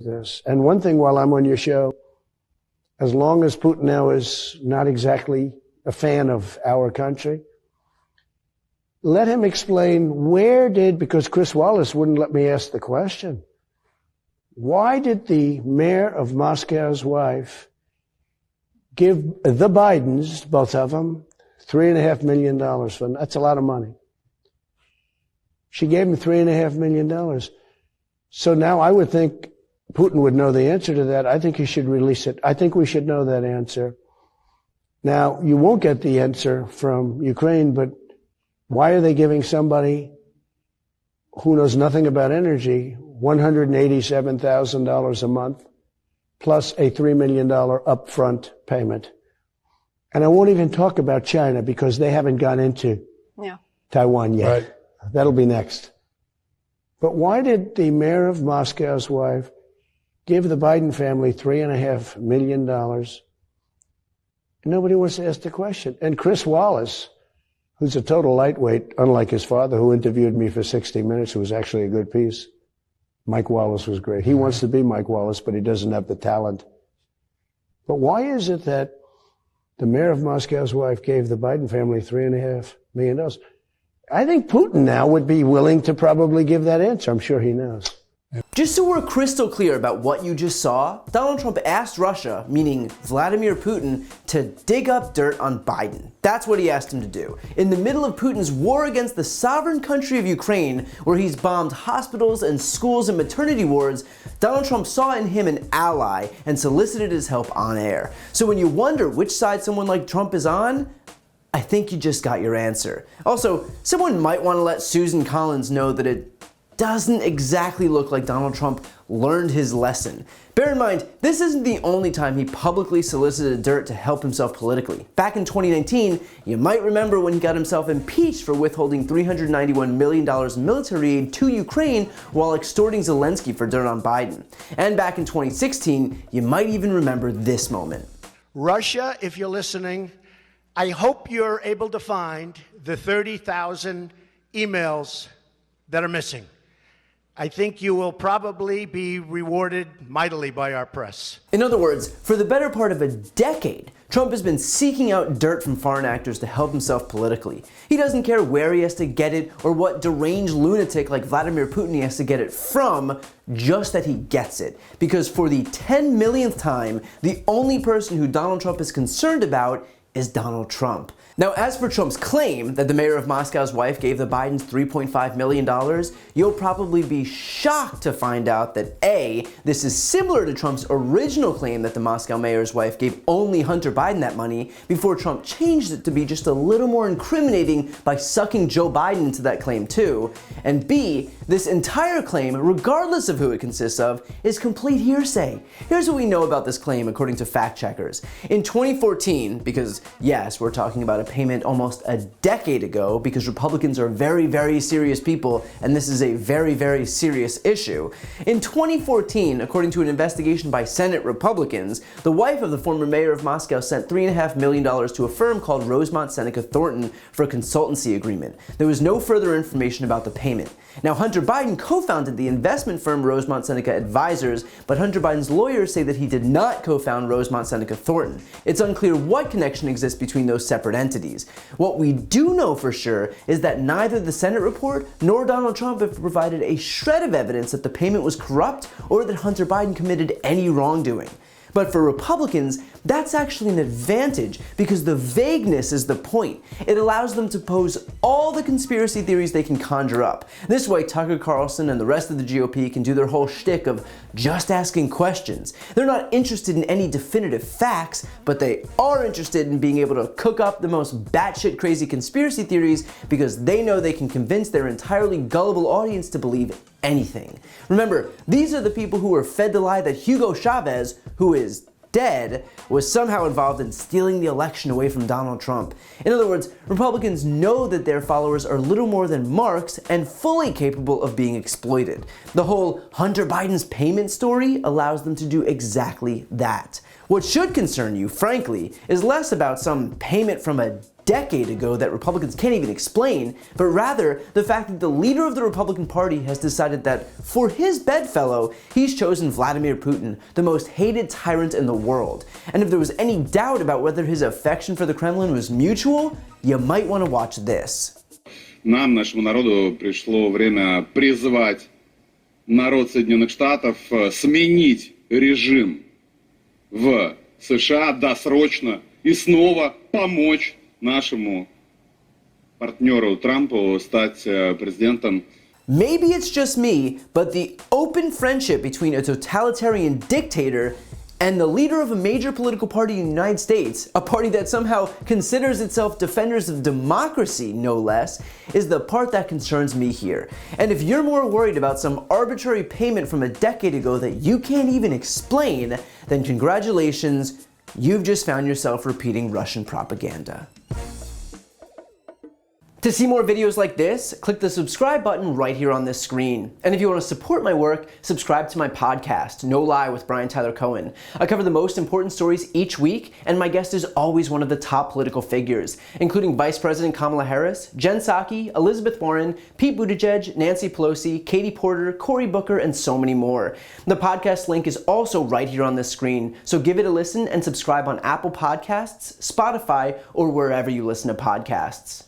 this. And one thing while I'm on your show, as long as Putin now is not exactly a fan of our country, let him explain because Chris Wallace wouldn't let me ask the question. Why did the mayor of Moscow's wife give the Bidens, both of them, $3.5 million for them? That's a lot of money. She gave him $3.5 million. So now I would think Putin would know the answer to that. I think he should release it. I think we should know that answer. Now, you won't get the answer from Ukraine, but why are they giving somebody who knows nothing about energy $187,000 a month plus a $3 million upfront payment? And I won't even talk about China because they haven't gone into Taiwan yet. Right. That'll be next. But why did the mayor of Moscow's wife give the Biden family $3.5 million? Nobody wants to ask the question. And Chris Wallace, who's a total lightweight, unlike his father, who interviewed me for 60 Minutes, who was actually a good piece. Mike Wallace was great. He wants to be Mike Wallace, but he doesn't have the talent. But why is it that the mayor of Moscow's wife gave the Biden family $3.5 million? I think Putin now would be willing to probably give that answer. I'm sure he knows. Just so we're crystal clear about what you just saw, Donald Trump asked Russia, meaning Vladimir Putin, to dig up dirt on Biden. That's what he asked him to do. In the middle of Putin's war against the sovereign country of Ukraine, where he's bombed hospitals and schools and maternity wards, Donald Trump saw in him an ally and solicited his help on air. So when you wonder which side someone like Trump is on, I think you just got your answer. Also, someone might want to let Susan Collins know that it doesn't exactly look like Donald Trump learned his lesson. Bear in mind, this isn't the only time he publicly solicited dirt to help himself politically. Back in 2019, you might remember when he got himself impeached for withholding $391 million in military aid to Ukraine while extorting Zelensky for dirt on Biden. And back in 2016, you might even remember this moment. Russia, if you're listening, I hope you're able to find the 30,000 emails that are missing. I think you will probably be rewarded mightily by our press. In other words, for the better part of a decade, Trump has been seeking out dirt from foreign actors to help himself politically. He doesn't care where he has to get it or what deranged lunatic like Vladimir Putin he has to get it from, just that he gets it. Because for the 10 millionth time, the only person who Donald Trump is concerned about is Donald Trump. Now, as for Trump's claim that the mayor of Moscow's wife gave the Bidens $3.5 million, you'll probably be shocked to find out that A, this is similar to Trump's original claim that the Moscow mayor's wife gave only Hunter Biden that money before Trump changed it to be just a little more incriminating by sucking Joe Biden into that claim too, and B, this entire claim, regardless of who it consists of, is complete hearsay. Here's what we know about this claim according to fact checkers. In 2014, because yes, we're talking about a payment almost a decade ago because Republicans are very, very serious people and this is a very, very serious issue. In 2014, according to an investigation by Senate Republicans, the wife of the former mayor of Moscow sent $3.5 million to a firm called Rosemont Seneca Thornton for a consultancy agreement. There was no further information about the payment. Now, Hunter Biden co-founded the investment firm Rosemont Seneca Advisors, but Hunter Biden's lawyers say that he did not co-found Rosemont Seneca Thornton. It's unclear what connection exists between those separate entities. What we do know for sure is that neither the Senate report nor Donald Trump have provided a shred of evidence that the payment was corrupt or that Hunter Biden committed any wrongdoing. But for Republicans, that's actually an advantage because the vagueness is the point. It allows them to pose all the conspiracy theories they can conjure up. This way, Tucker Carlson and the rest of the GOP can do their whole shtick of just asking questions. They're not interested in any definitive facts, but they are interested in being able to cook up the most batshit crazy conspiracy theories because they know they can convince their entirely gullible audience to believe anything. Remember, these are the people who were fed the lie that Hugo Chavez, who is dead, was somehow involved in stealing the election away from Donald Trump. In other words, Republicans know that their followers are little more than marks and fully capable of being exploited. The whole Hunter Biden's payment story allows them to do exactly that. What should concern you, frankly, is less about some payment from a decade ago that Republicans can't even explain, but rather the fact that the leader of the Republican Party has decided that for his bedfellow, he's chosen Vladimir Putin, the most hated tyrant in the world. And if there was any doubt about whether his affection for the Kremlin was mutual, you might want to watch this. Нам, нашему народу, пришло время призвать народ Соединенных Штатов сменить режим в США досрочно и снова помочь нашему партнеру Трампу стать президентом. Maybe it's just me, but the open friendship between a totalitarian dictator and the leader of a major political party in the United States, a party that somehow considers itself defenders of democracy, no less, is the part that concerns me here. And if you're more worried about some arbitrary payment from a decade ago that you can't even explain, then congratulations, you've just found yourself repeating Russian propaganda. To see more videos like this, click the subscribe button right here on this screen. And if you want to support my work, subscribe to my podcast, No Lie with Brian Tyler Cohen. I cover the most important stories each week, and my guest is always one of the top political figures, including Vice President Kamala Harris, Jen Psaki, Elizabeth Warren, Pete Buttigieg, Nancy Pelosi, Katie Porter, Cory Booker, and so many more. The podcast link is also right here on this screen, so give it a listen and subscribe on Apple Podcasts, Spotify, or wherever you listen to podcasts.